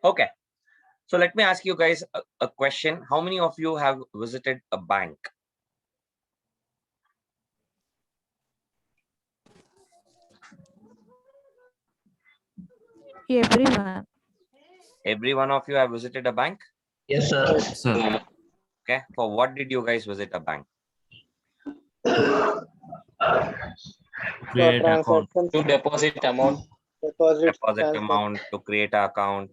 Okay. So let me ask you guys a question. How many of you have visited a bank? Everyone. Every one of you have visited a bank? Yes, sir. Yes, sir. Okay. For what did you guys visit a bank? Create account. To deposit amount. Deposit amount, to create an account,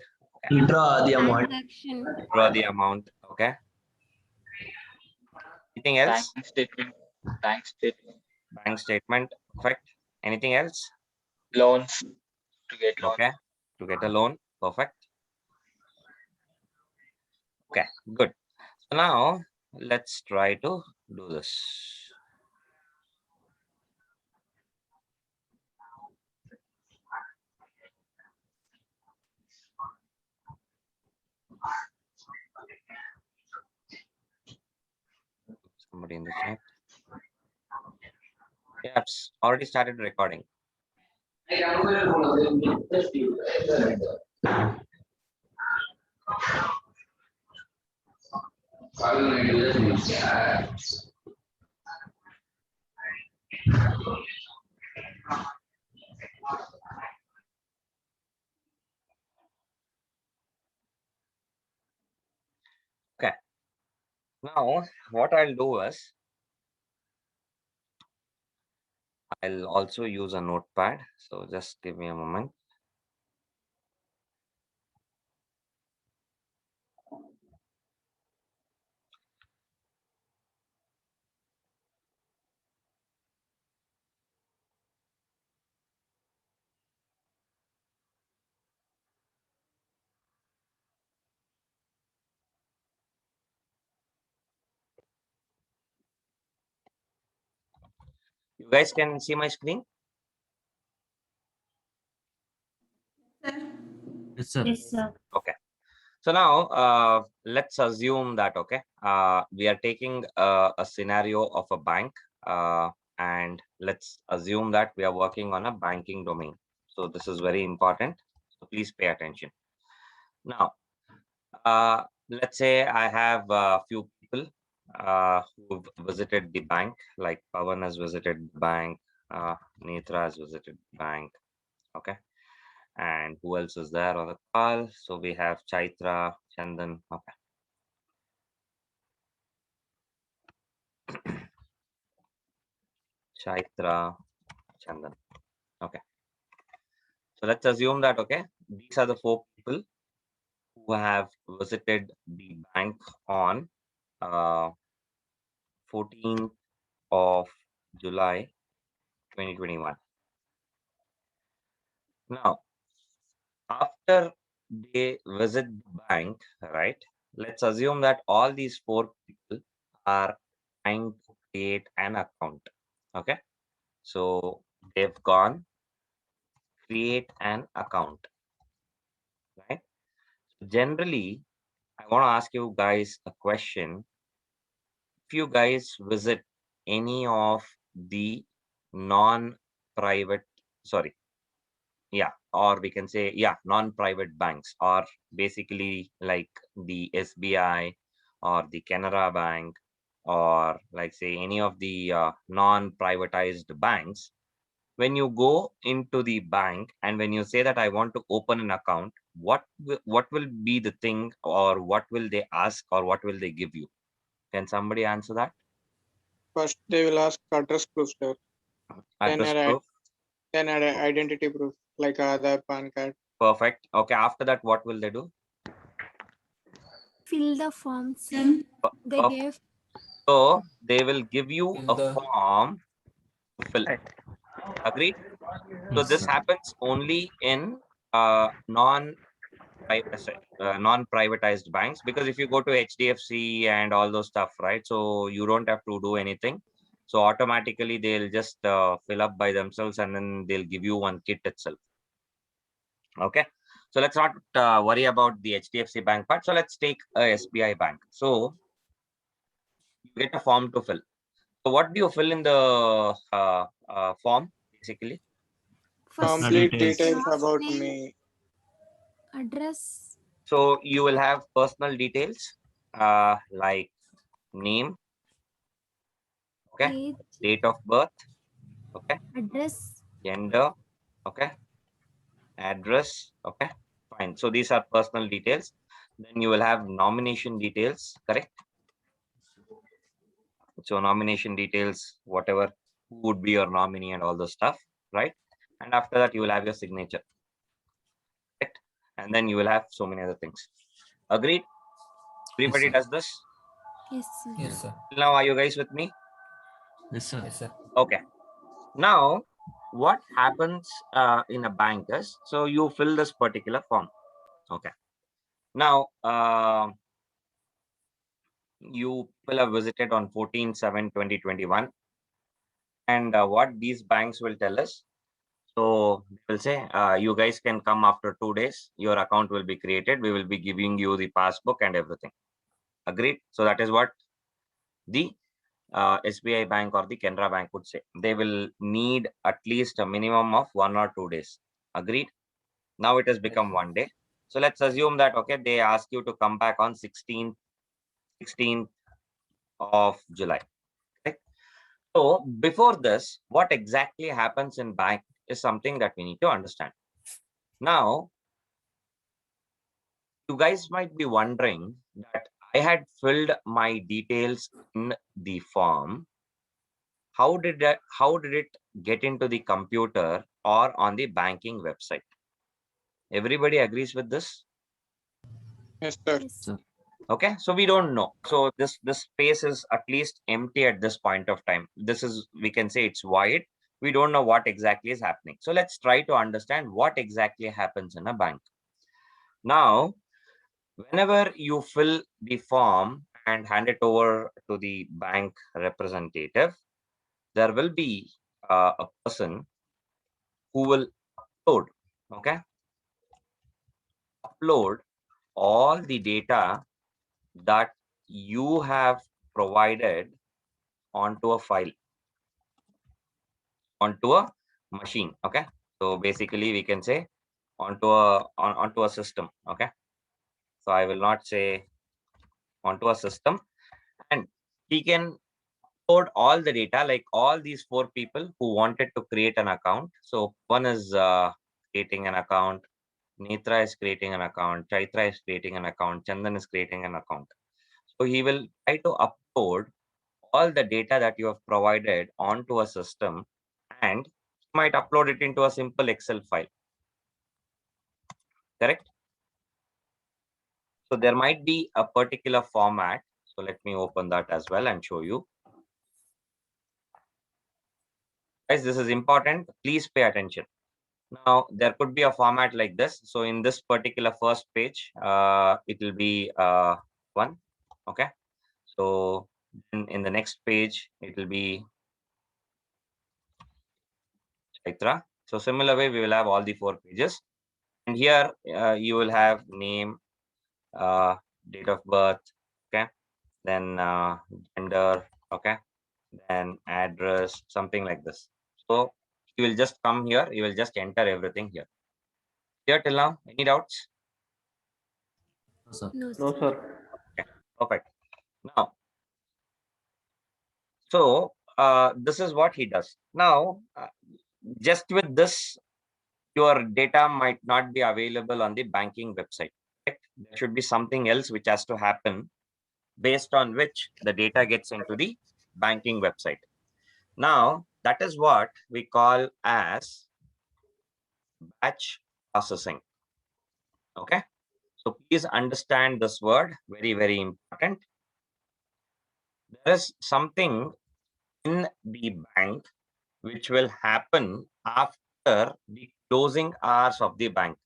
Withdraw the amount. Transaction. draw the amount. Okay. Anything else? Bank statement. Bank statement. Bank statement. Perfect. Anything else? Loans. To get loan. Okay. To get a loan. Perfect. Okay. Good. So now let's try to do this. Somebody in the chat. Yeah, it's already started recording. Okay. Now what I'll do is I'll also use a notepad. So just give me a moment. You guys can see my screen? Yes, sir. Yes, sir. Okay. So now let's assume that, okay, we are taking a scenario of a bank and let's assume that we are working on a banking domain. So this is very important. So please pay attention. Now, let's say I have a few people who've visited the bank, like Pawan has visited the bank, Netra has visited the bank. Okay. And who else is there on the call? So we have Chaitra, Chandan. Okay. Chaitra, Chandan. Okay. So let's assume that, okay, these are the 4 people who have visited the bank on 14th of July 2021. Now, after they visit the bank, right, let's assume that all these 4 people are trying to create an account. Okay. So they've gone create an account, right? Generally, I want to ask you guys a question. If you guys visit any of the non-private, sorry, yeah, or we can say, yeah, non-private banks, or basically like the SBI or the Canara Bank, or like say any of the non-privatized banks, when you go into the bank and when you say that I want to open an account, what will be the thing, or what will they ask, or what will they give you? Can somebody answer that? First, they will ask address proof, sir. Address Then proof. Then add identity proof like Aadhaar, PAN card. Perfect. Okay. After that, what will they do? Fill the form, sir. They Okay. gave. So they will give you In a the form to fill. Agreed? So Yes, this sir. happens only in non-privatized banks, because if you go to HDFC and all those stuff, right? So you don't have to do anything. So automatically they'll just fill up by themselves and then they'll give you one kit itself. Okay. So let's not worry about the HDFC bank part. So let's take a SBI bank. So you get a form to fill. So what do you fill in the form basically? First, Complete details. details last about name, me. address, So you will have personal details like name, okay, age, date of birth, okay, address, gender, okay, address, okay, fine. So these are personal details. Then you will have nomination details, correct? So nomination details, whatever, who would be your nominee and all the stuff, right? And after that, you will have your signature, correct? And then you will have so many other things. Agreed? Everybody sir. does this? yes, sir. Yes, sir. Now, are you guys with me? Yes, sir. Yes, sir. Okay. Now, what happens in a bank is, so you fill this particular form. Okay. Now, you will have visited on 14/7/2021. And what these banks will tell us, so they will say, you guys can come after 2 days. Your account will be created. We will be giving you the passbook and everything. Agreed? So that is what the SBI Bank or the Canara Bank would say. They will need at least a minimum of 1 or 2 days. Agreed? Now it has become 1 day. So let's assume that, okay, they ask you to come back on 16th of July. Okay? So before this, what exactly happens in bank is something that we need to understand. Now, you guys might be wondering that I had filled my details in the form. How did it get into the computer or on the banking website? Everybody agrees with this? Yes, sir. Yes, Sir. Okay, so we don't know. So this space is at least empty at this point of time. This is, we can say it's void. We don't know what exactly is happening. So let's try to understand what exactly happens in a bank. Now, whenever you fill the form and hand it over to the bank representative, there will be a person who will upload, okay, upload all the data that you have provided onto a file, onto a machine. Okay, so basically we can say onto a system. Okay, so I will not say onto a system, and he can upload all the data, like all these 4 people who wanted to create an account. So one is creating an account, Netra is creating an account, Chaitra is creating an account, Chandan is creating an account. So he will try to upload all the data that you have provided onto a system, and might upload it into a simple Excel file. Correct? So there might be a particular format. So let me open that as well and show you. Guys, this is important. Please pay attention. Now, there could be a format like this. So in this particular first page, it will be one. Okay. So in the next page, it will be Chaitra. So similar way, we will have all the 4 pages. And here you will have name, date of birth, okay, then gender, okay, then address, something like this. So you will just come here, you will just enter everything here. Here till now, any doubts? No, sir. no, No, sir. sir. Okay, perfect. Now, so this is what he does. Now, just with this, your data might not be available on the banking website. Correct? There should be something else which has to happen, based on which the data gets into the banking website. Now, that is what we call as batch processing. Okay. So please understand this word, very, very important. There is something in the bank which will happen after the closing hours of the bank.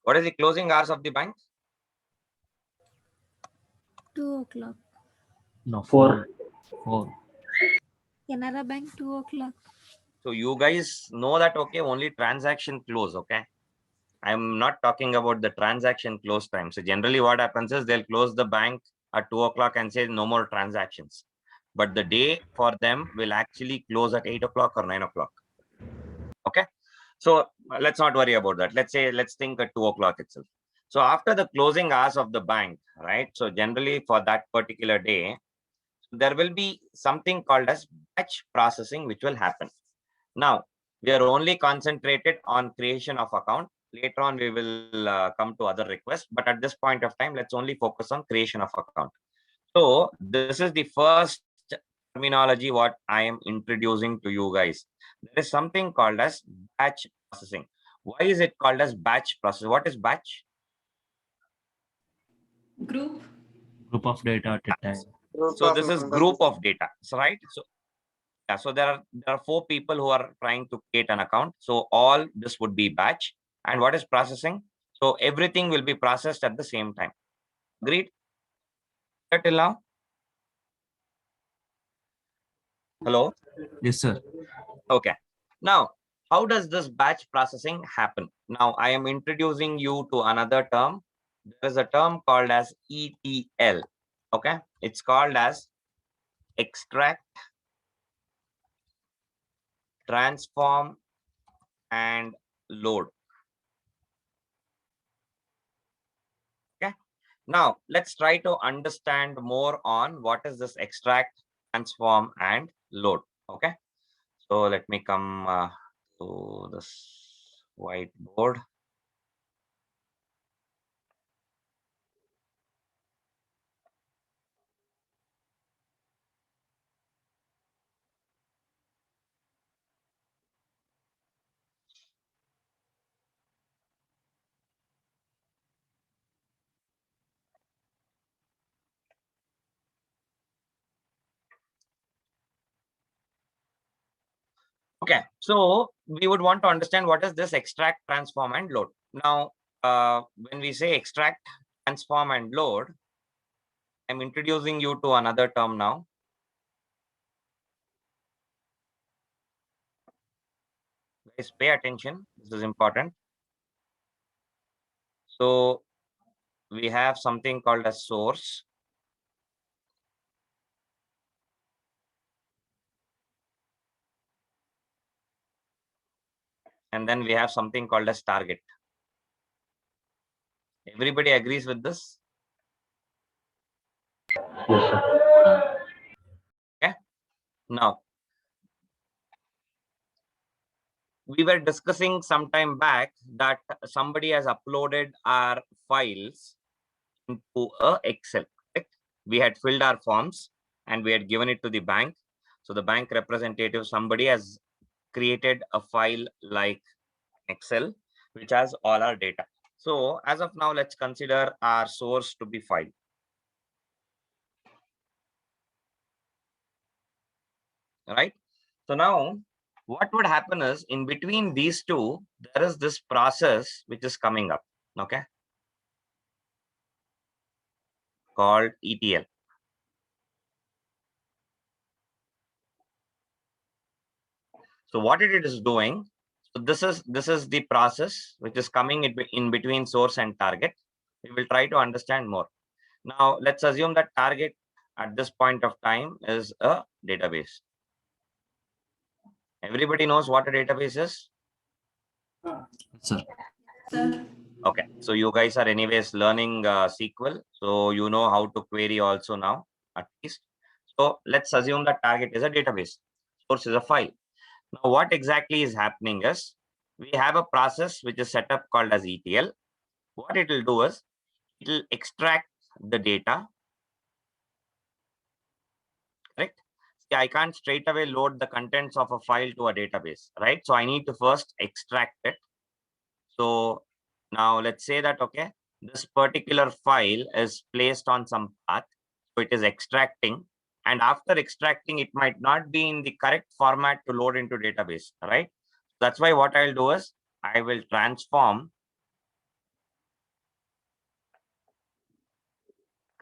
What is the closing hours of the bank? 2 o'clock. No, 4. 4. Canara Bank, 2 o'clock. So you guys know that, okay, only transaction close, okay? I'm not talking about the transaction close time. So generally what happens is they'll close the bank at 2 o'clock and say no more transactions. But the day for them will actually close at 8 o'clock or 9 o'clock. Okay. So let's not worry about that. Let's think at 2 o'clock itself. So after the closing hours of the bank, right? So generally for that particular day, there will be something called as batch processing, which will happen. Now, we are only concentrated on creation of account. Later on, we will come to other requests. But at this point of time, let's only focus on creation of account. So this is the first terminology what I am introducing to you guys. There is something called as batch processing. Why is it called as batch process? What is batch? Group. Group of data at a time. Group So of this is members. group of data, right? So yeah, so there are 4 people who are trying to create an account. So all this would be batch. And what is processing? So everything will be processed at the same time. Agreed? Clear till now? Hello? Yes, sir. Okay. Now, how does this batch processing happen? Now, I am introducing you to another term. There is a term called as ETL. Okay. It's called as extract, transform, and load. Okay. Now, let's try to understand more on what is this extract, transform, and load. Okay. So let me come to this whiteboard. Okay, so we would want to understand what is this extract, transform, and load. Now, when we say extract, transform, and load, I'm introducing you to another term now. Guys, pay attention. This is important. So we have something called a source. And then we have something called as target. Everybody agrees with this? Okay. Now, we were discussing some time back that somebody has uploaded our files into a Excel. Correct? We had filled our forms and we had given it to the bank. So the bank representative, somebody has created a file like Excel, which has all our data. So as of now, let's consider our source to be file. Right? So now what would happen is in between these two, there is this process which is coming up. Okay. Called ETL. So what it is doing, so this is the process which is coming in between source and target. We will try to understand more. Now let's assume that target at this point of time is a database. Everybody knows what a database is? Sir. Sir. Okay, so you guys are anyways learning SQL, so you know how to query also now at least. So let's assume that target is a database, source is a file. Now, what exactly is happening is we have a process which is set up called as ETL. What it will do is it will extract the data. Correct? See, I can't straight away load the contents of a file to a database, right? So I need to first extract it. So now let's say that, okay, this particular file is placed on some path. So it is extracting. And after extracting, it might not be in the correct format to load into database, right? That's why what I'll do is I will transform.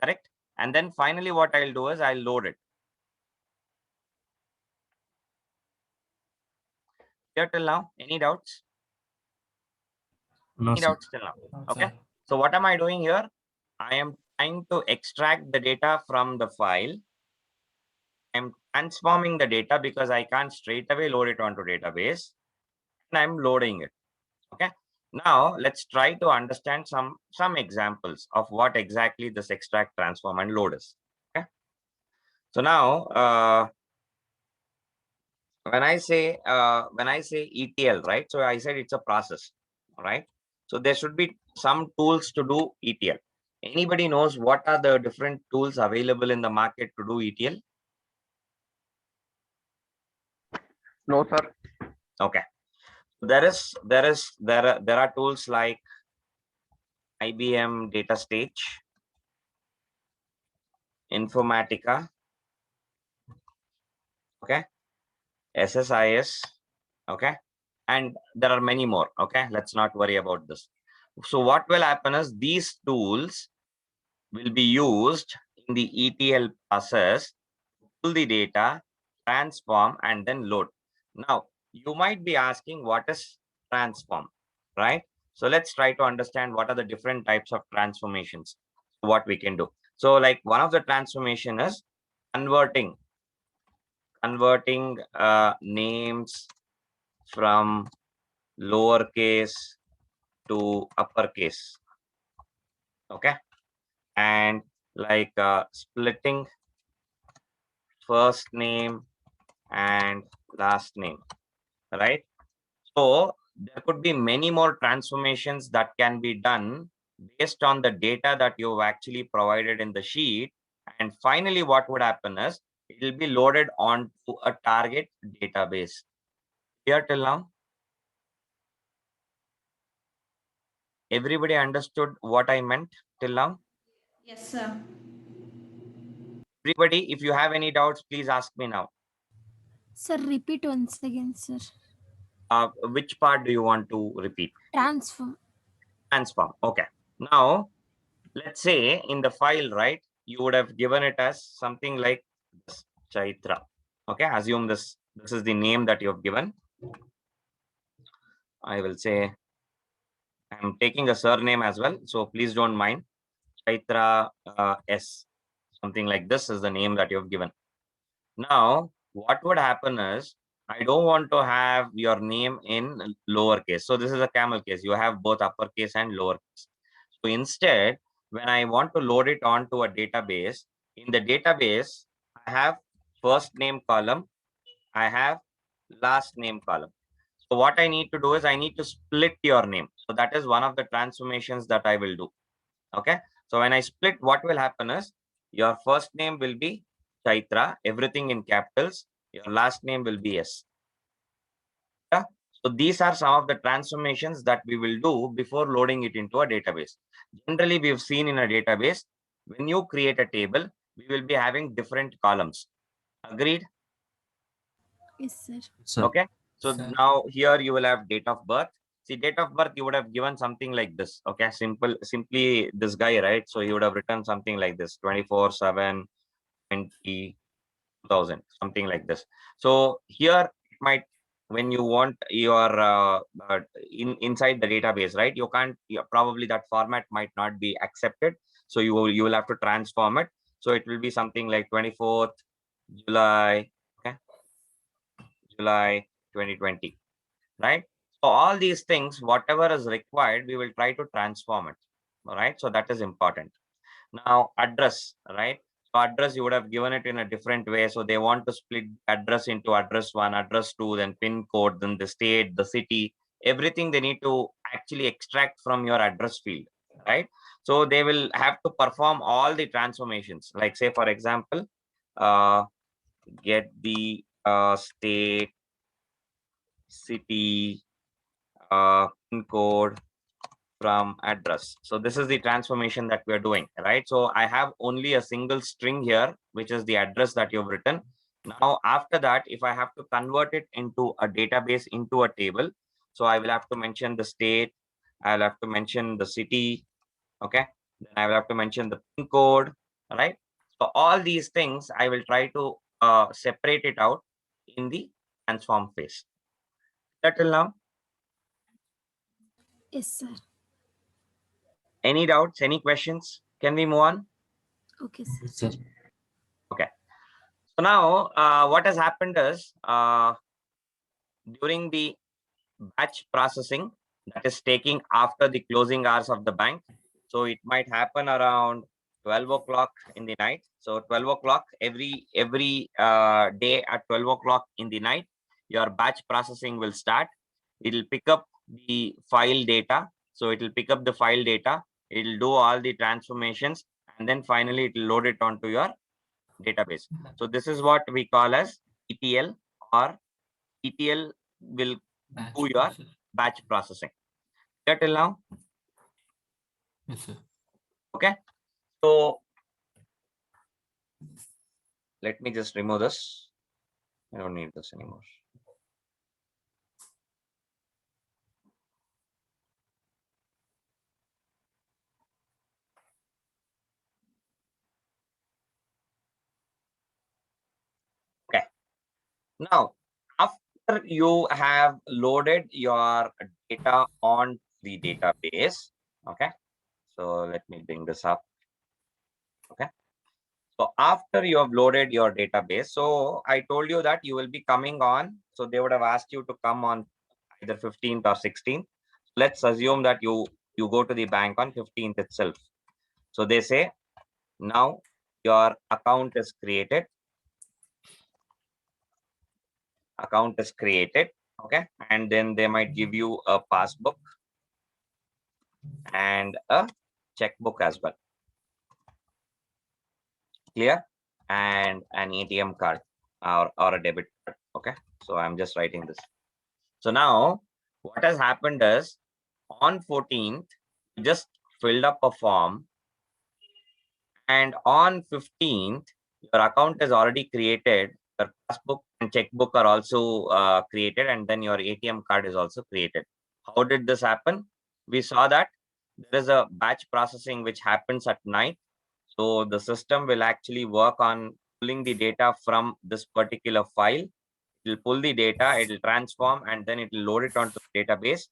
Correct? And then finally, what I'll do is I'll load it. Clear till now? Any doubts? No, Any sir. doubts till now? Okay. So what am I doing here? I am trying to extract the data from the file. I'm transforming the data because I can't straight away load it onto database. And I'm loading it. Okay. Now let's try to understand some examples of what exactly this extract, transform, and load is. Okay. So now when I say ETL, right? So I said it's a process, right? So there should be some tools to do ETL. Anybody knows what are the different tools available in the market to do ETL? No, sir. Okay. There are tools like IBM Data Stage, Informatica, okay, SSIS, okay, and there are many more. Okay, let's not worry about this. So what will happen is these tools will be used in the ETL process, pull the data, transform, and then load. Now, you might be asking what is transform, right? So let's try to understand what are the different types of transformations, what we can do. So like one of the transformation is converting names from lowercase to uppercase. Okay. And like splitting first name and last name, right? So there could be many more transformations that can be done based on the data that you've actually provided in the sheet. And finally, what would happen is it will be loaded onto a target database. Clear till now? Everybody understood what I meant till now? Yes, sir. Everybody, if you have any doubts, please ask me now. Sir, repeat once again, sir. Which part do you want to repeat? Transform. Transform. Okay. Now, let's say in the file, right, you would have given it as something like this, Chaitra. Okay, assume this is the name that you have given. I will say I'm taking a surname as well, so please don't mind. Chaitra S, something like this is the name that you have given. Now, what would happen is I don't want to have your name in lowercase. So this is a camel case. You have both uppercase and lowercase. So instead, when I want to load it onto a database, in the database, I have first name column, I have last name column. So what I need to do is I need to split your name. So that is one of the transformations that I will do. Okay. So when I split, what will happen is your first name will be Chaitra, everything in capitals. Your last name will be S. Yeah? So these are some of the transformations that we will do before loading it into a database. Generally, we've seen in a database, when you create a table, we will be having different columns. Agreed? Yes, sir. Sir. Okay. So Sir. now here you will have date of birth. See, date of birth, you would have given something like this. Okay. Simply this guy, right? So you would have written something like this, 24/7/20,000, something like this. So here it might, when you want your inside the database, right? You can't, probably that format might not be accepted. So you will have to transform it. So it will be something like 24th July, okay, July 2020, right? So all these things, whatever is required, we will try to transform it. All right. So that is important. Now address, right? So address, you would have given it in a different way. So they want to split address into address 1, address 2, then pin code, then the state, the city, everything they need to actually extract from your address field, right? So they will have to perform all the transformations. Like say, for example, get the state, city, pin code from address. So this is the transformation that we are doing, right? So I have only a single string here, which is the address that you've written. Now, after that, if I have to convert it into a database, into a table, so I will have to mention the state, I'll have to mention the city, okay? Then I will have to mention the pin code, right? So all these things, I will try to separate it out in the transform phase. That till now? Yes, sir. Any doubts, any questions? Can we move on? Okay, sir. Sir. Okay. So now what has happened is during the batch processing, that is taking after the closing hours of the bank. So it might happen around 12 o'clock in the night. So 12 o'clock every day at 12 o'clock in the night, your batch processing will start. It will pick up the file data. So it will pick up the file data. It will do all the transformations, and then finally it will load it onto your database. So this is what we call as ETL, or ETL will do your batch processing. Clear till now? Yes, sir. Okay. So let me just remove this. I don't need this anymore. Okay. Now, after you have loaded your data on the database, okay. So let me bring this up. Okay. So after you have loaded your database, so I told you that you will be coming on. So they would have asked you to come on either 15th or 16th. Let's assume that you go to the bank on 15th itself. So they say, now your account is created. Account is created. Okay. And then they might give you a passbook and a checkbook as well. Clear? And an ATM card or a debit card. Okay. So I'm just writing this. So now what has happened is, on 14th, you just filled up a form, and on 15th, your account is already created. Your passbook and checkbook are also created, and then your ATM card is also created. How did this happen? We saw that there is a batch processing which happens at night. So the system will actually work on pulling the data from this particular file. It will pull the data, it will transform, and then it will load it onto the database.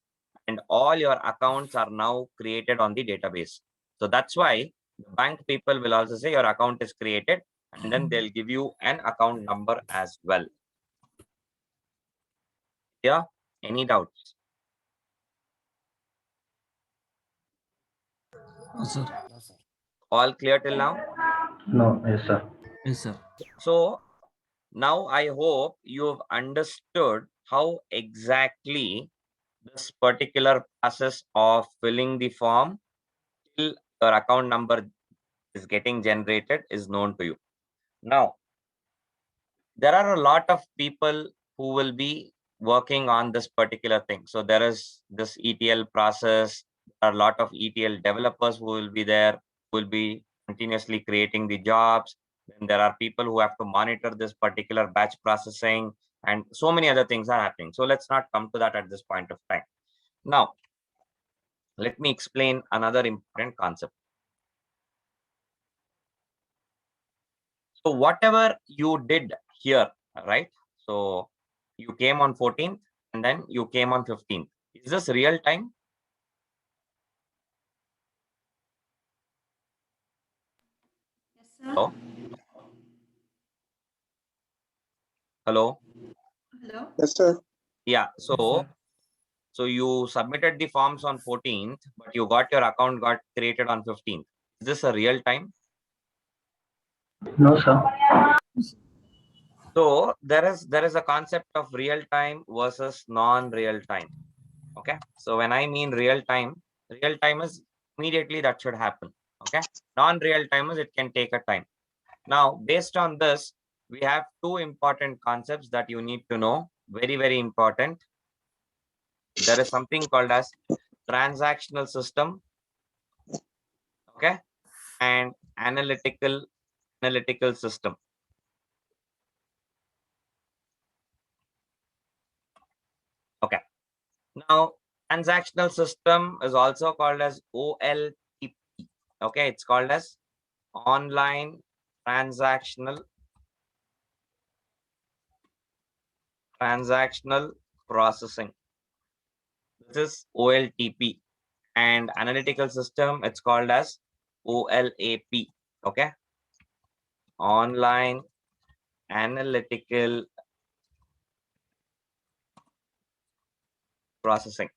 And all your accounts are now created on the database. So that's why the bank people will also say your account is created, and then they'll give you an account number as well. Yeah, any doubts? No, sir. All clear till now? No, yes, sir. Yes, sir. So now I hope you've understood how exactly this particular process of filling the form till your account number is getting generated is known to you. Now, there are a lot of people who will be working on this particular thing. So there is this ETL process. There are a lot of ETL developers who will be there, who will be continuously creating the jobs. Then there are people who have to monitor this particular batch processing, and so many other things are happening. So let's not come to that at this point of time. Now, let me explain another important concept. So whatever you did here, right? So you came on 14th and then you came on 15th. Is this real time? Yes, Hello? sir. Hello? Hello. Yes, sir. Yeah. So you submitted the forms on 14th, but you got your account got created on 15th. Is this a real time? No, sir. So there is a concept of real time versus non-real time. Okay. So when I mean real time is immediately that should happen. Okay. Non-real time is it can take a time. Now, based on this, we have two important concepts that you need to know. Very, very important. There is something called as transactional system, okay, and analytical system. Okay. Now, transactional system is also called as OLTP. Okay, it's called as online transactional processing. This is OLTP. And analytical system, it's called as OLAP. Okay, online analytical processing.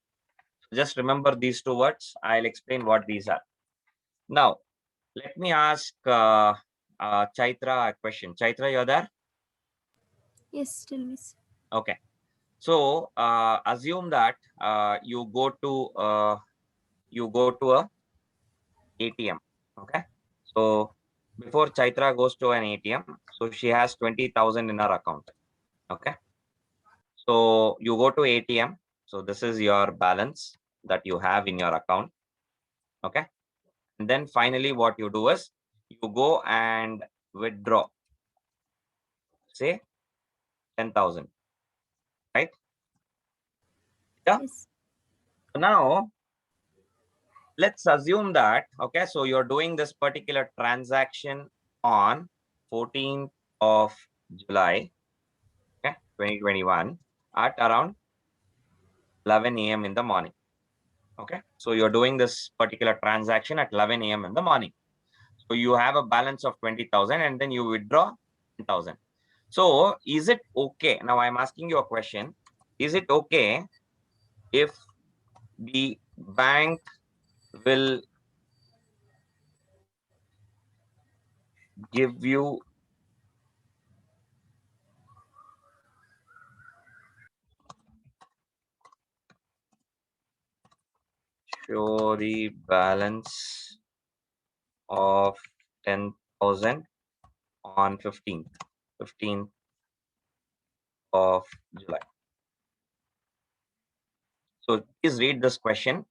Just remember these two words. I'll explain what these are. Now, let me ask Chaitra a question. Chaitra, you're there? Yes, tell me, sir. Okay. So assume that you go to a ATM. Okay. So before Chaitra goes to an ATM, so she has 20,000 in her account. Okay. So you go to ATM. So this is your balance that you have in your account. Okay. And then finally, what you do is you go and withdraw, say 10,000, right? Yeah. Yes. Now, let's assume that, okay, so you're doing this particular transaction on 14th of July, okay, 2021 at around 11 a.m. in the morning. Okay, so you're doing this particular transaction at 11 a.m. in the morning. So you have a balance of 20,000 and then you withdraw 10,000. So is it okay? Now I'm asking you a question. Is it okay if the bank will give you show the balance of 10,000 on 15th of July? So please read this question.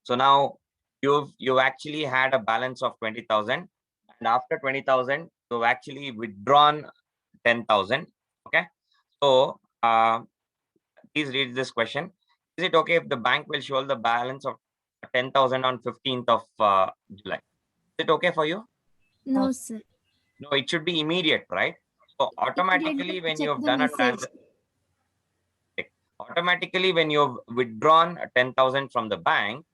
So now you've actually had a balance of 20,000, and after 20,000 you've actually withdrawn 10,000. Okay. So please read this question. Is it okay if the bank will show the balance of 10,000 on 15th of July? Is it okay for you? No, sir. No, it should be immediate, right? So automatically when Check you've the done a message. automatically when you've withdrawn 10,000 from the bank,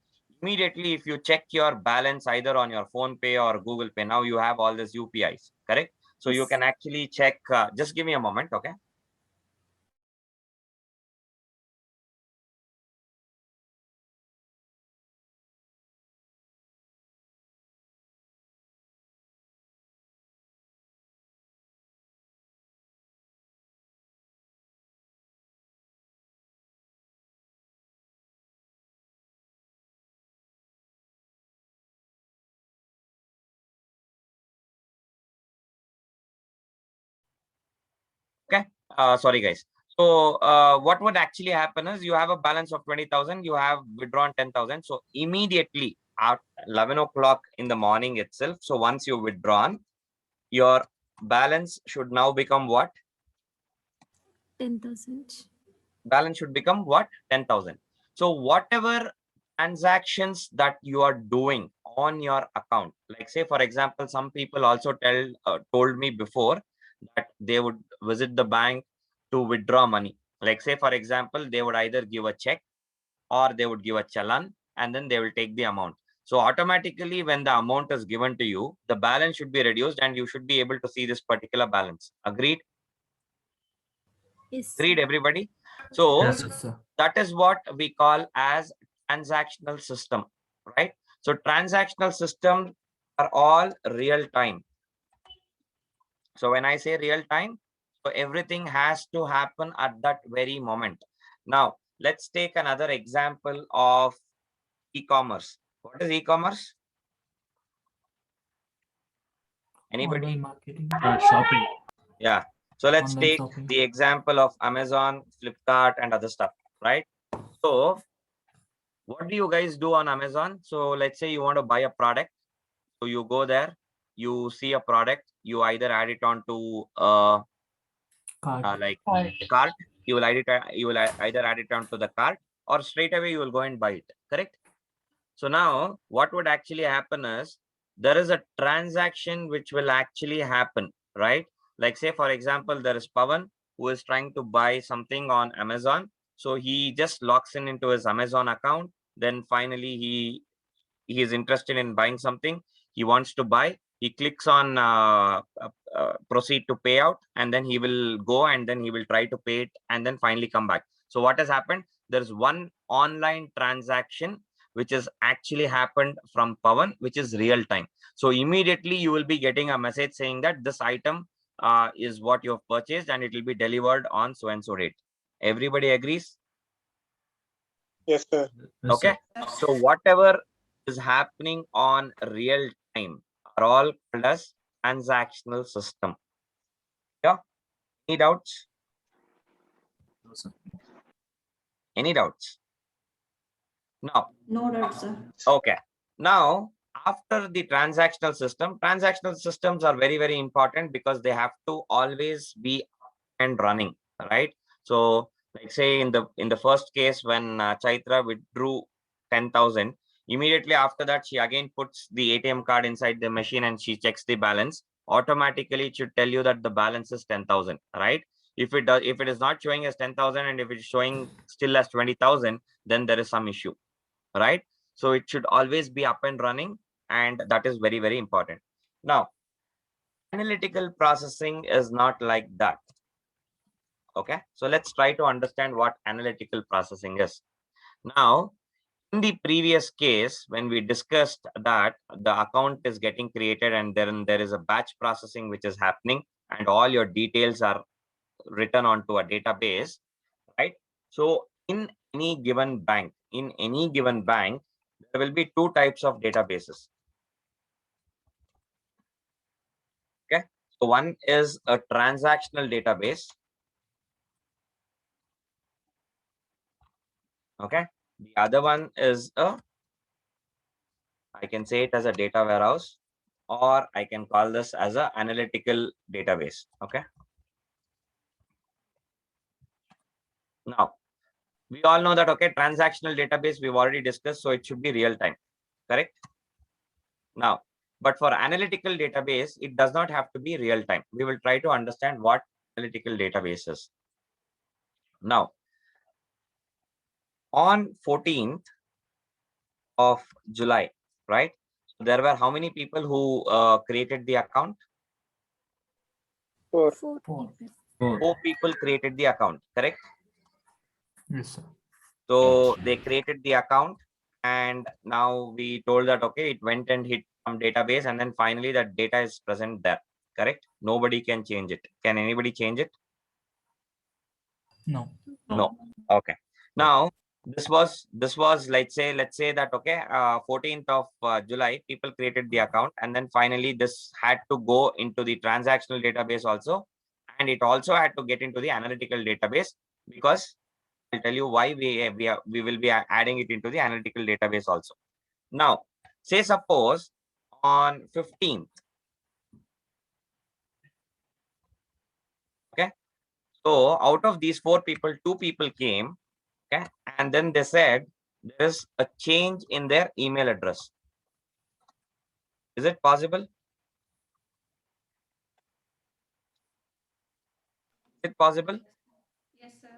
immediately if you check your balance either on your phone pay or Google Pay, now you have all this UPIs, correct? So you Yes. can actually check, just give me a moment, okay? Okay. Sorry, guys. So what would actually happen is you have a balance of 20,000, you have withdrawn 10,000. So immediately at 11 o'clock in the morning itself, so once you've withdrawn, your balance should now become what? 10,000. Balance should become what? 10,000. So whatever transactions that you are doing on your account, like say, for example, some people also told me before that they would visit the bank to withdraw money. Like say, for example, they would either give a check or they would give a challan and then they will take the amount. So automatically when the amount is given to you, the balance should be reduced and you should be able to see this particular balance. Agreed? Yes. Agreed, everybody? So Yes. Yes, sir. that is what we call as transactional system, right? So transactional systems are all real time. So when I say real time, so everything has to happen at that very moment. Now let's take another example of e-commerce. What is e-commerce? Anybody? Online marketing, Shopping. Yeah. So let's online take shopping. the example of Amazon, Flipkart, and other stuff, right? So what do you guys do on Amazon? So let's say you want to buy a product. So you go there, you see a product, you either add it onto Cart. like cart, you will either add it onto the cart or straight away you will go and buy it, correct? So now what would actually happen is there is a transaction which will actually happen, right? Like say, for example, there is Pawan who is trying to buy something on Amazon. So he just logs in into his Amazon account. Then finally he is interested in buying something. He wants to buy. He clicks on proceed to payout, and then he will go and then he will try to pay it and then finally come back. So what has happened? There's one online transaction which is actually happened from Pawan, which is real time. So immediately you will be getting a message saying that this item is what you have purchased and it will be delivered on so and so date. Everybody agrees? Yes, sir. Yes, Okay. sir. So whatever is happening on real time are all called as transactional system. Yeah. Any doubts? No, sir. Any doubts? Now, No doubt, sir. okay. Now, after the transactional systems are very, very important because they have to always be up and running, right? So, like say in the first case when Chaitra withdrew 10,000, immediately after that she again puts the ATM card inside the machine and she checks the balance. Automatically, it should tell you that the balance is 10,000, right? If it is not showing as 10,000 and if it's showing still as 20,000, then there is some issue, right? So it should always be up and running, and that is very, very important. Now, analytical processing is not like that. Okay, so let's try to understand what analytical processing is. Now, in the previous case, when we discussed that the account is getting created and then there is a batch processing which is happening and all your details are written onto a database, right? So in any given bank, there will be two types of databases. Okay, so one is a transactional database. Okay, the other one is I can say it as a data warehouse, or I can call this as a analytical database. Okay, now we all know that, okay, transactional database we've already discussed, so it should be real time, correct? Now, but for analytical database, it does not have to be real time. We will try to understand what analytical database is. Now, on 14th of July, right? So there were how many people who created the account? 4. 4 Four. people. Four. 4 people created the account, correct? Yes, sir. So they created the account and now we told that, okay, it went and hit some database and then finally that data is present there, correct? Nobody can change it. Can anybody change it? No. No. Okay. Now this was let's say that, okay, 14th of July, people created the account and then finally this had to go into the transactional database also, and it also had to get into the analytical database, because I'll tell you why we will be adding it into the analytical database also. Now, say suppose on 15th, okay, so out of these 4 people, 2 people came, okay, and then they said there is a change in their email address. Is it possible? Is it possible? Yes, sir.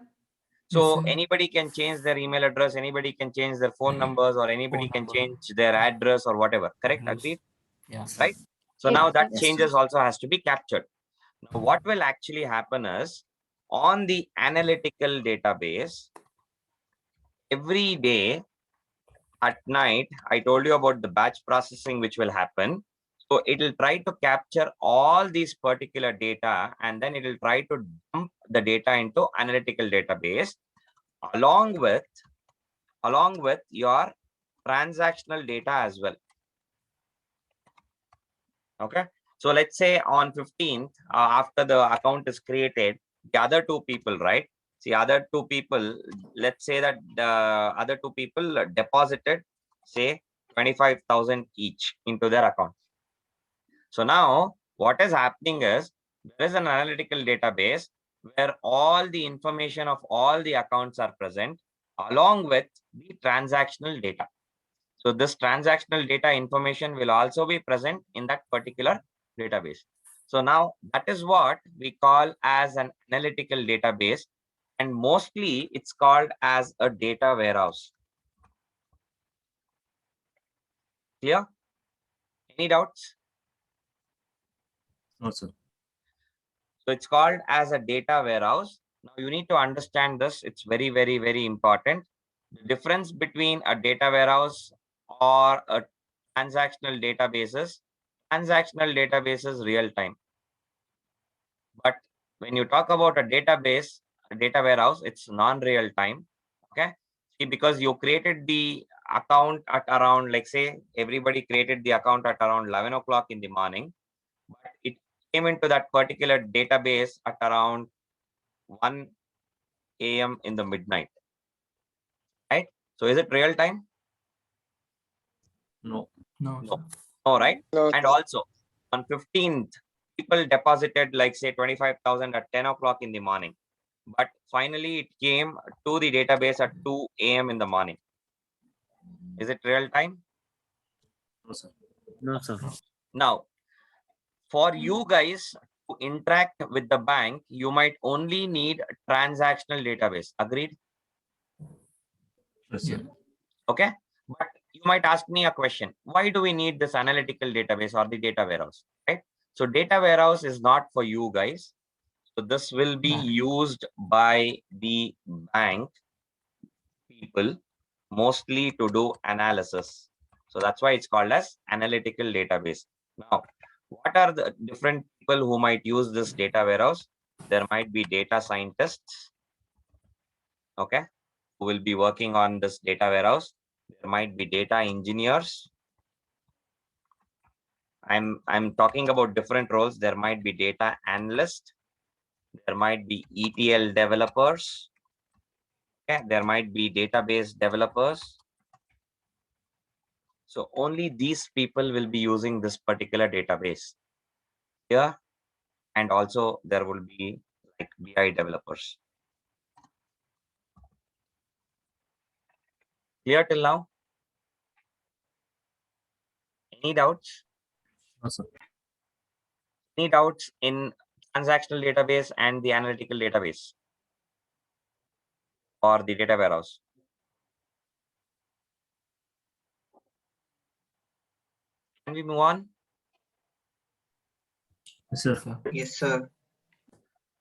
So Yes, sir. anybody can change their email address, anybody can change their phone numbers, or anybody can change their address or whatever, correct? Agreed? Yes. Right? So Yes, now that sir. changes also has to be captured. Now what will actually happen is, on the analytical database, every day at night, I told you about the batch processing which will happen. So it will try to capture all these particular data and then it will try to dump the data into analytical database along with your transactional data as well. Okay, so let's say on 15th, after the account is created, the other 2 people, right? See, other 2 people, let's say that the other 2 people deposited, say, 25,000 each into their account. So now what is happening is, there is an analytical database where all the information of all the accounts are present along with the transactional data. So this transactional data information will also be present in that particular database. So now that is what we call as an analytical database, and mostly it's called as a data warehouse. Clear? Any doubts? No, sir. So it's called as a data warehouse. Now you need to understand this. It's very, very, very important. The difference between a data warehouse or a transactional database is real time. But when you talk about a database, a data warehouse, it's non-real time. Okay. See, because you created the account at around, like say, everybody created the account at around 11 o'clock in the morning, but it came into that particular database at around 1 a.m. in the midnight. Right? So is it real time? No, No. sir. No, right? No, And sir. also on 15th, people deposited like say 25,000 at 10 o'clock in the morning. But finally it came to the database at 2 a.m. in the morning. Is it real time? No, sir. No, sir. Now, for you guys to interact with the bank, you might only need a transactional database. Agreed? Yes, sir. Okay. But you might ask me a question. Why do we need this analytical database or the data warehouse? Right? So data warehouse is not for you guys. So this will be Bank. used by the bank people mostly to do analysis. So that's why it's called as analytical database. Now, what are the different people who might use this data warehouse? There might be data scientists, okay, who will be working on this data warehouse. There might be data engineers. I'm talking about different roles. There might be data analyst. There might be ETL developers. Okay, there might be database developers. So only these people will be using this particular database here, and also there will be like BI developers. Clear till now? Any doubts? No, sir. Any doubts in transactional database and the analytical database or the data warehouse? Can we move on? Yes, sir. Yes, sir.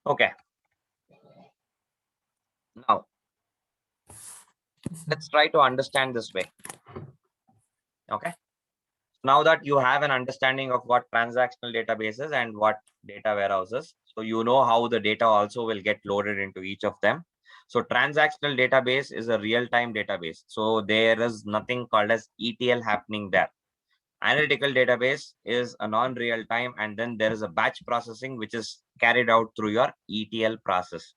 Okay. Now, let's try to understand this way. Okay. Now that you have an understanding of what transactional databases and what data warehouses, so you know how the data also will get loaded into each of them. So transactional database is a real-time database. So there is nothing called as ETL happening there. Analytical database is a non-real time, and then there is a batch processing which is carried out through your ETL process.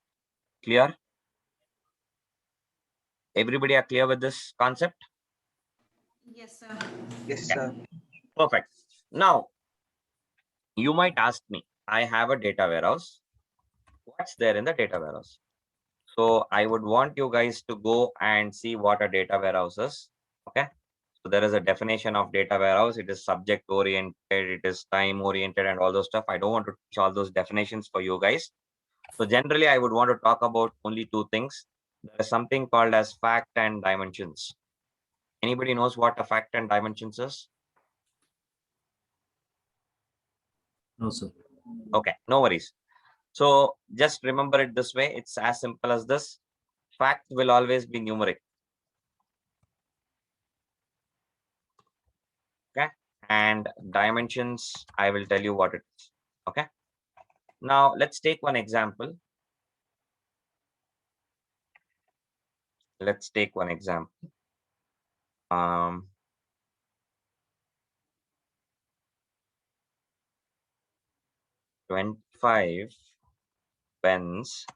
Clear? Everybody are clear with this concept? Yes, sir. Yes, sir. Perfect. Now, you might ask me, I have a data warehouse. What's there in the data warehouse? So I would want you guys to go and see what a data warehouse is. Okay. So there is a definition of data warehouse. It is subject oriented, it is time oriented, and all those stuff. I don't want to teach all those definitions for you guys. So generally, I would want to talk about only two things. There is something called as fact and dimensions. Anybody knows what a fact and dimensions is? No, sir. Okay, no worries. So just remember it this way. It's as simple as this. Fact will always be numeric. Okay. And dimensions, I will tell you what it is. Okay. Now let's take one example. Let's take one example. 25 pens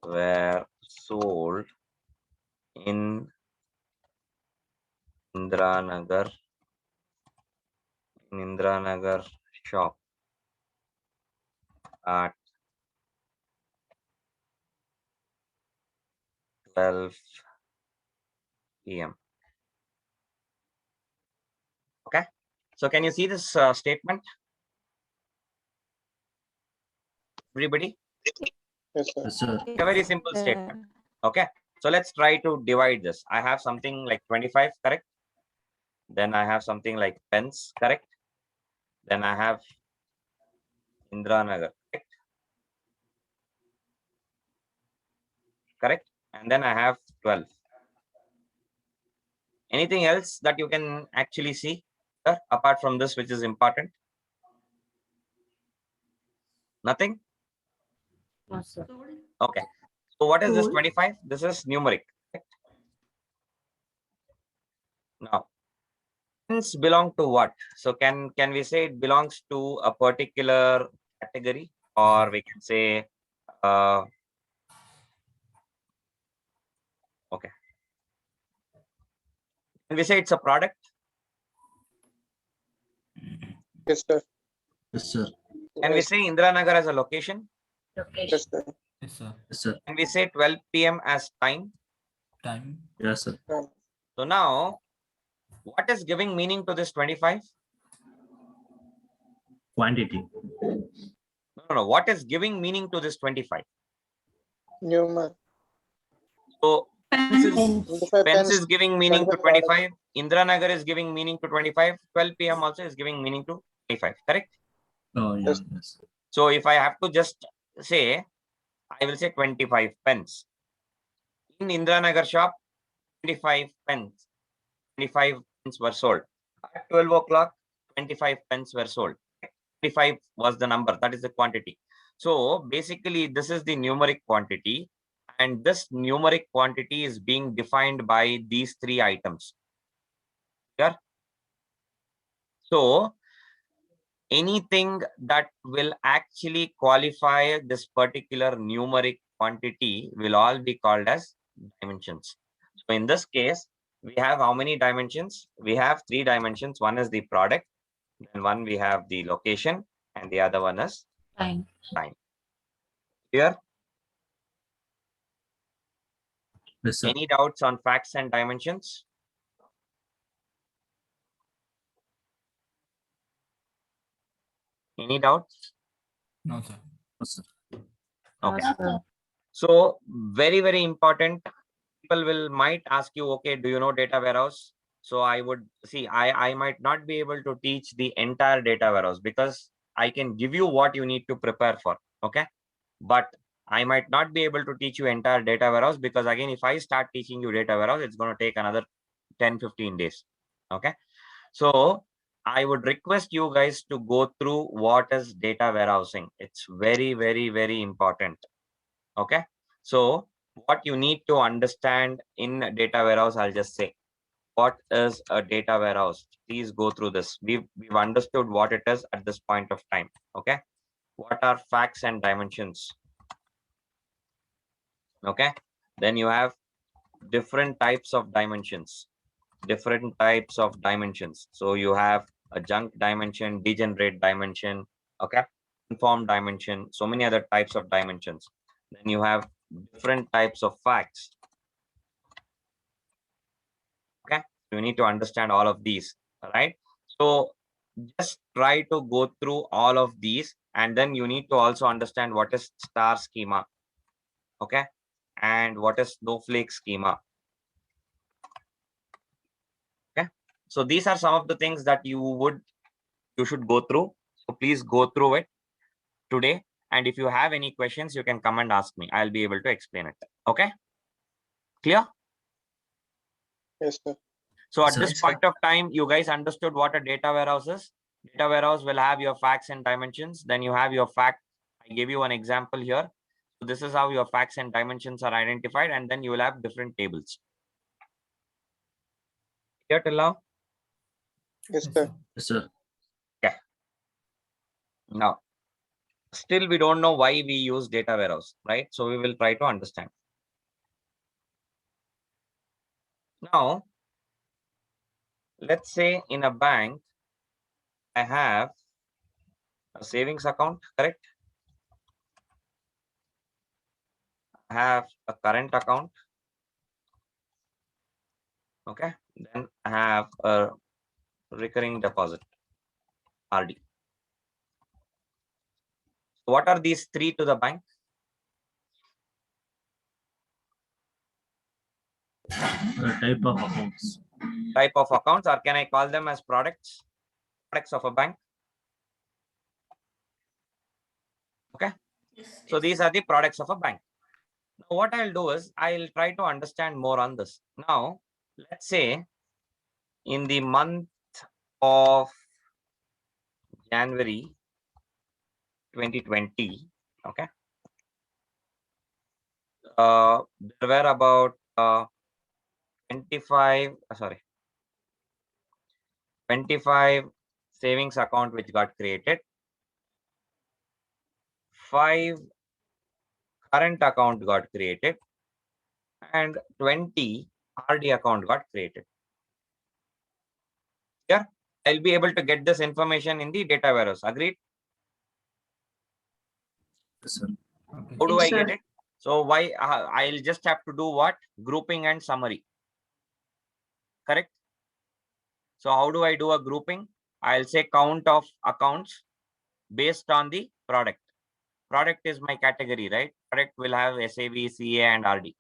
were sold in Indiranagar shop at 12 p.m. Okay. So can you see this statement? Everybody? Yes, sir. Yes, sir. It's a very simple statement. Okay. So let's try to divide this. I have something like 25, correct? Then I have something like pens, correct? Then I have Indiranagar, correct? Correct. And then I have 12. Anything else that you can actually see apart from this, which is important? Nothing? Sold. Okay. So what is this Sold. 25? This is numeric. Correct? Now, pens belong to what? So can we say it belongs to a particular category, or we can say okay. Can we say it's a product? Yes, sir. Yes, sir. Can we Yes, say Indiranagar as a location? yes, sir. Yes, sir. Yes, sir. Can we say 12 p.m. as time? Time. Yes, sir. So now, what is giving meaning to this 25? Quantity. No. What is giving meaning to this 25? Numer. So pens is, 25 pens pence. is giving meaning to 25 25. Indiranagar is giving meaning to 25. 12 p.m. also is giving meaning to 25. Correct? Oh, yeah. Yes. Yes. So if I have to just say, I will say 25 pence. In Indiranagar shop, 25 pence. 25 pence were sold. At 12 o'clock, 25 pence were sold. 25 was the number, that is the quantity. So basically, this is the numeric quantity, and this numeric quantity is being defined by these three items. Clear? So anything that will actually qualify this particular numeric quantity will all be called as dimensions. So in this case, we have how many dimensions? We have 3 dimensions. One is the product, then one we have the location, and the other one is Time. time. Clear? Yes, sir. Any doubts on facts and dimensions? Any doubts? No, sir. No, sir. Okay. So very, very important. People might ask you, okay, do you know data warehouse? So I would see, I might not be able to teach the entire data warehouse because I can give you what you need to prepare for. Okay. But I might not be able to teach you entire data warehouse because again, if I start teaching you data warehouse, it's going to take another 10-15 days. Okay. So I would request you guys to go through what is data warehousing. It's very, very, very important. Okay. So what you need to understand in data warehouse, I'll just say, what is a data warehouse? Please go through this. We've understood what it is at this point of time. Okay. What are facts and dimensions? Okay. Then you have different types of dimensions. So you have a junk dimension, degenerate dimension, okay, informed dimension, so many other types of dimensions. Then you have different types of facts. Okay, you need to understand all of these. All right. So just try to go through all of these, and then you need to also understand what is star schema. Okay, and what is snowflake schema. So these are some of the things that you should go through. So please go through it today. And if you have any questions, you can come and ask me. I'll be able to explain it. Okay. Clear? Yes, sir. So at Sir. this point of time, you guys understood what a data warehouse is. Data warehouse will have your facts and dimensions. Then you have your fact. I gave you an example here. So this is how your facts and dimensions are identified. And then you will have different tables. Clear till now? Yes, sir. Yes, sir. Now, still we don't know why we use data warehouse, right? So we will try to understand. Now, let's say in a bank, I have a savings account, correct? I have a current account. Okay. Then I have a recurring deposit, RD. What are these three to the bank? Type of accounts. Type of accounts, or can I call them as products? Products of a bank. Okay. Yes. So these are the products of a bank. Now what I'll do is I'll try to understand more on this. Now, let's say in the month of January 2020, okay, there were about 25 savings account which got created, 5 current account got created, and 20 RD account got created. Yeah, I'll be able to get this information in the data warehouse. Agreed? Yes, sir. How do Yes, I get sir. it? So why I'll just have to do what? Grouping and summary. Correct? So how do I do a grouping? I'll say count of accounts based on the product. Product is my category, right? Product will have SAV, CA, and RD.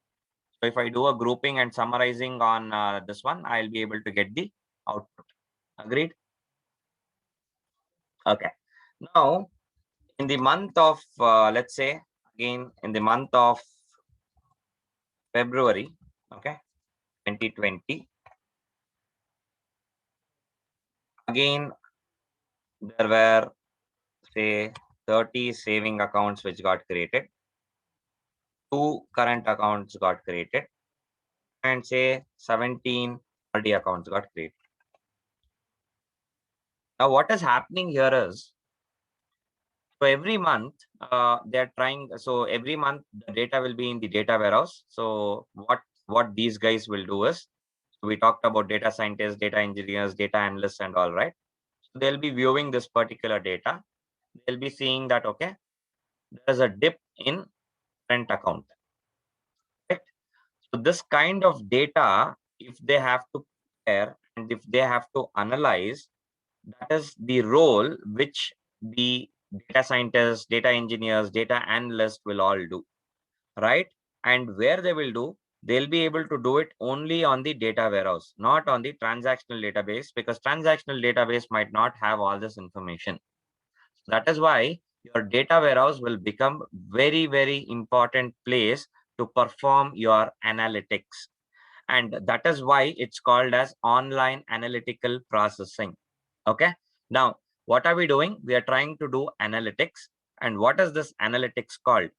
So if I do a grouping and summarizing on this one, I'll be able to get the output. Agreed? Okay. Now, in the month of, let's say, again, in the month of February, okay, 2020, again, there were, say, 30 saving accounts which got created, 2 current accounts got created, and say 17 RD accounts got created. Now, what is happening here is, so every month they're trying, so every month the data will be in the data warehouse. So what these guys will do is, we talked about data scientists, data engineers, data analysts, and all, right? So they'll be viewing this particular data. They'll be seeing that, okay, there's a dip in current account. Right? So this kind of data, if they have to prepare and if they have to analyze, that is the role which the data scientists, data engineers, data analysts will all do, right? And where they will do, they'll be able to do it only on the data warehouse, not on the transactional database, because transactional database might not have all this information. That is why your data warehouse will become very, very important place to perform your analytics. And that is why it's called as online analytical processing. Okay. Now, what are we doing? We are trying to do analytics. And what is this analytics called?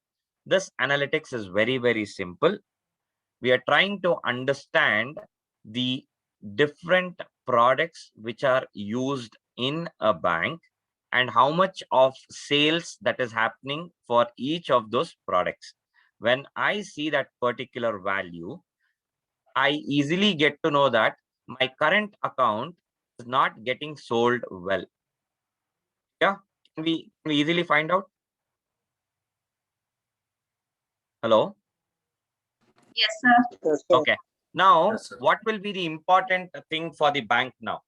This analytics is very, very simple. We are trying to understand the different products which are used in a bank and how much of sales that is happening for each of those products. When I see that particular value, I easily get to know that my current account is not getting sold well. Yeah, can we easily find out? Hello? Yes, sir. Yes, sir. Okay. Now, Yes, sir. what will be the important thing for the bank now?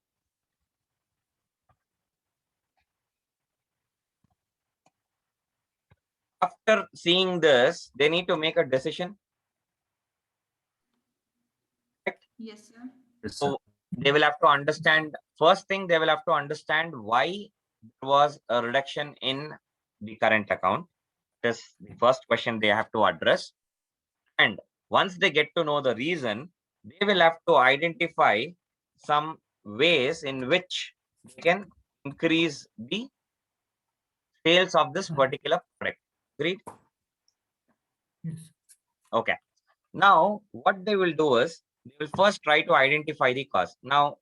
After seeing this, they need to make a decision. Yes, sir. Yes, sir. So they will have to understand, first thing, they will have to understand why there was a reduction in the current account. This is the first question they have to address. And once they get to know the reason, they will have to identify some ways in which they can increase the sales of this particular product. Agreed? Okay. Now, what they will do is, they will first try to identify the cost. Now,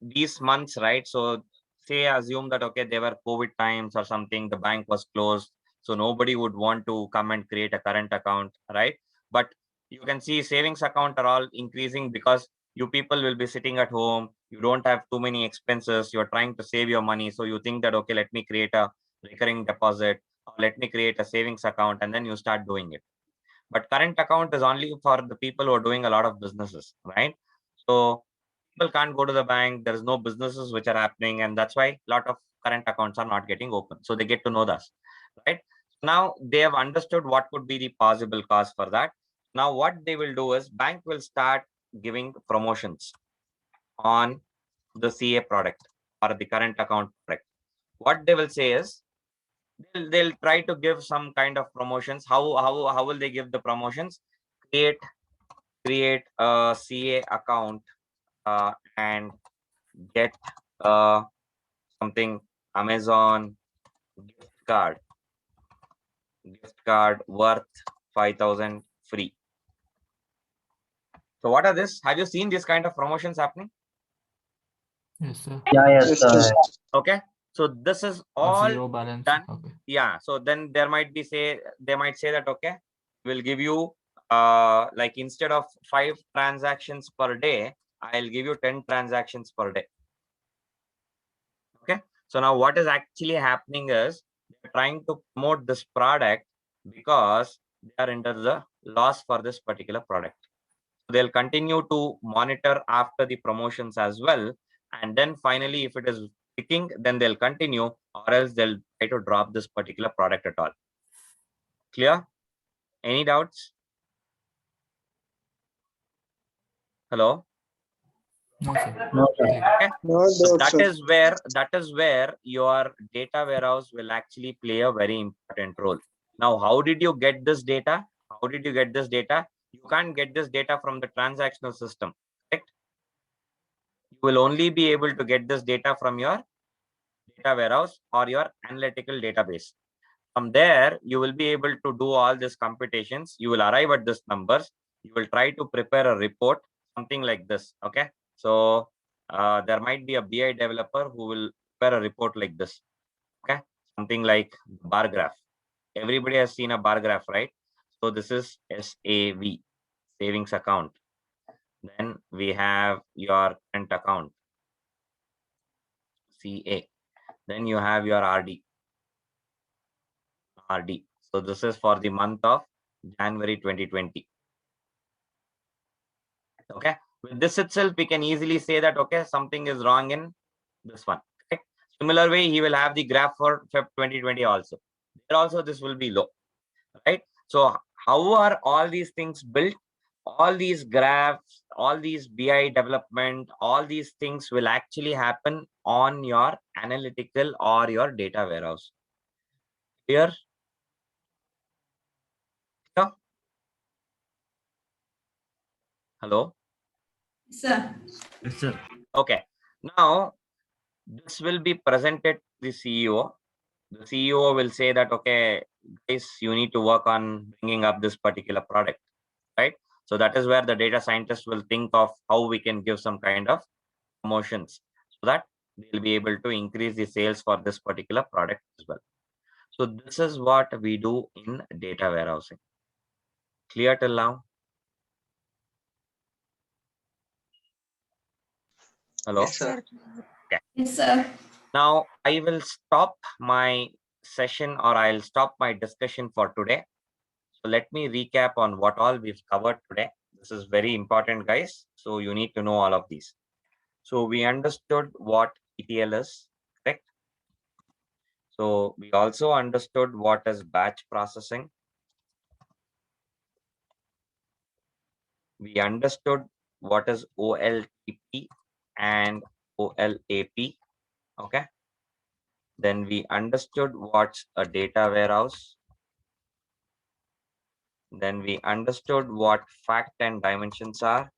these months, right? So, say, assume that, okay, they were COVID times or something, the bank was closed. So, nobody would want to come and create a current account, right? But you can see savings account are all increasing because you people will be sitting at home. You don't have too many expenses. You're trying to save your money. So, you think that, okay, let me create a recurring deposit, or let me create a savings account, and then you start doing it. But current account is only for the people who are doing a lot of businesses, right? So people can't go to the bank. There is no businesses which are happening, and that's why a lot of current accounts are not getting open. So they get to know this, right? Now they have understood what could be the possible cause for that. Now what they will do is, bank will start giving promotions on the CA product or the current account product. What they will say is, they'll try to give some kind of promotions. How will they give the promotions? Create a CA account and get something Amazon gift card worth 5,000 free. So what are this? Have you seen this kind of promotions happening? Yes, sir. Yeah, yes, Yes, sir. sir. Okay, so this is Or all zero balance. done. Okay. Yeah, so then they might say that, okay, we'll give you like instead of 5 transactions per day, I'll give you 10 transactions per day. Okay, so now what is actually happening is they're trying to promote this product because they are under the loss for this particular product. So they'll continue to monitor after the promotions as well, and then finally if it is clicking, then they'll continue, or else they'll try to drop this particular product at all. Clear? Any doubts? Hello? No, sir. No, sir. Okay, No so doubt, sir. that is where your data warehouse will actually play a very important role. Now, how did you get this data? How did you get this data? You can't get this data from the transactional system, correct? You will only be able to get this data from your data warehouse or your analytical database. From there, you will be able to do all these computations. You will arrive at these numbers. You will try to prepare a report, something like this. Okay. So there might be a BI developer who will prepare a report like this. Okay. Something like bar graph. Everybody has seen a bar graph, right? So this is SAV, savings account. Then we have your current account, CA. Then you have your RD. So this is for the month of January 2020. Okay, with this itself, we can easily say that, okay, something is wrong in this one. Okay? Similar way, he will have the graph for Feb 2020 also. There also, this will be low, right? So how are all these things built? All these graphs, all these BI development, all these things will actually happen on your analytical or your data warehouse. Here, yeah. Hello. Sir. Yes, sir. Okay. Now this will be presented to the CEO. The CEO will say that, okay, guys, you need to work on bringing up this particular product, right? So that is where the data scientist will think of how we can give some kind of promotions so that they'll be able to increase the sales for this particular product as well. So this is what we do in data warehousing. Clear till now? Hello? Yes, sir. Okay. Yes, sir. Now I will stop my session, or I'll stop my discussion for today. So let me recap on what all we've covered today. This is very important, guys. So you need to know all of these. So we understood what ETL is, correct? So we also understood what is batch processing. We understood what is OLTP and OLAP. Okay. Then we understood what's a data warehouse. Then we understood what fact and dimensions are.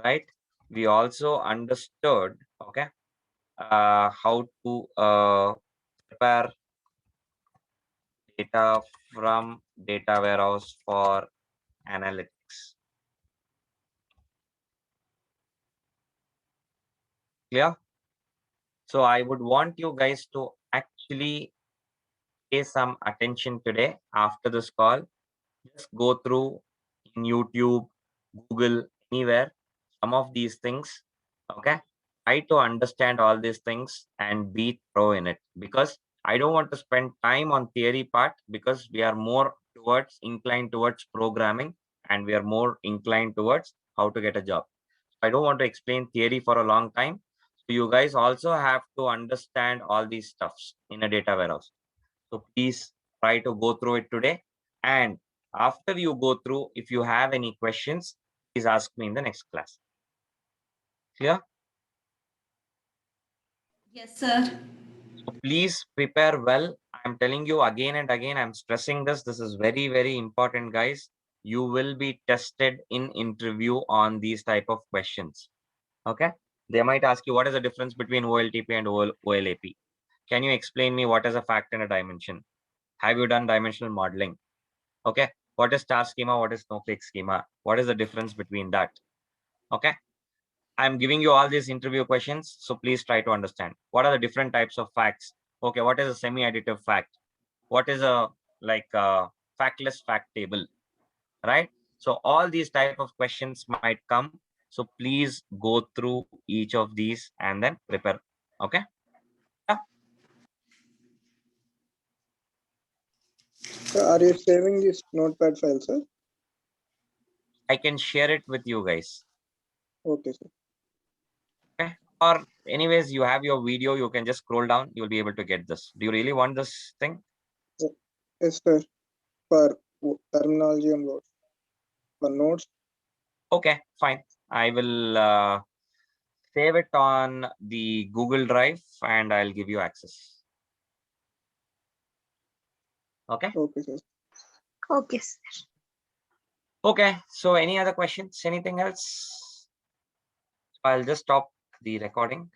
Right. We also understood, okay, how to prepare data from data warehouse for analytics. Clear? So I would want you guys to actually pay some attention today after this call. Just go through in YouTube, Google, anywhere, some of these things. Okay. Try to understand all these things and be thorough in it, because I don't want to spend time on theory part, because we are more inclined towards programming, and we are more inclined towards how to get a job. I don't want to explain theory for a long time. So you guys also have to understand all these stuffs in a data warehouse. So please try to go through it today. And after you go through, if you have any questions, please ask me in the next class. Clear? Yes, sir. So please prepare well. I'm telling you again and again, I'm stressing this. This is very, very important, guys. you will be tested in interview on these type of questions. Okay. They might ask you what is the difference between OLTP and OLAP. Can you explain me what is a fact and a dimension? Have you done dimensional modeling? Okay. What is star schema? What is snowflake schema? What is the difference between that? Okay. I'm giving you all these interview questions, so please try to understand. What are the different types of facts? Okay, what is a semi-additive fact? What is a factless fact table, right? So all these type of questions might come. So please go through each of these and then prepare. Okay. Sir, are you saving this notepad file, sir? I can share it with you guys. Okay, sir. Okay. Or anyways, you have your video, you can just scroll down, you'll be able to get this. Do you really want this thing? Yes, sir. For terminology and words. For notes. Okay, fine. I will save it on the Google Drive and I'll give you access. Okay. Okay, sir. Okay, sir. Okay. So any other questions? Anything else? I'll just stop the recording.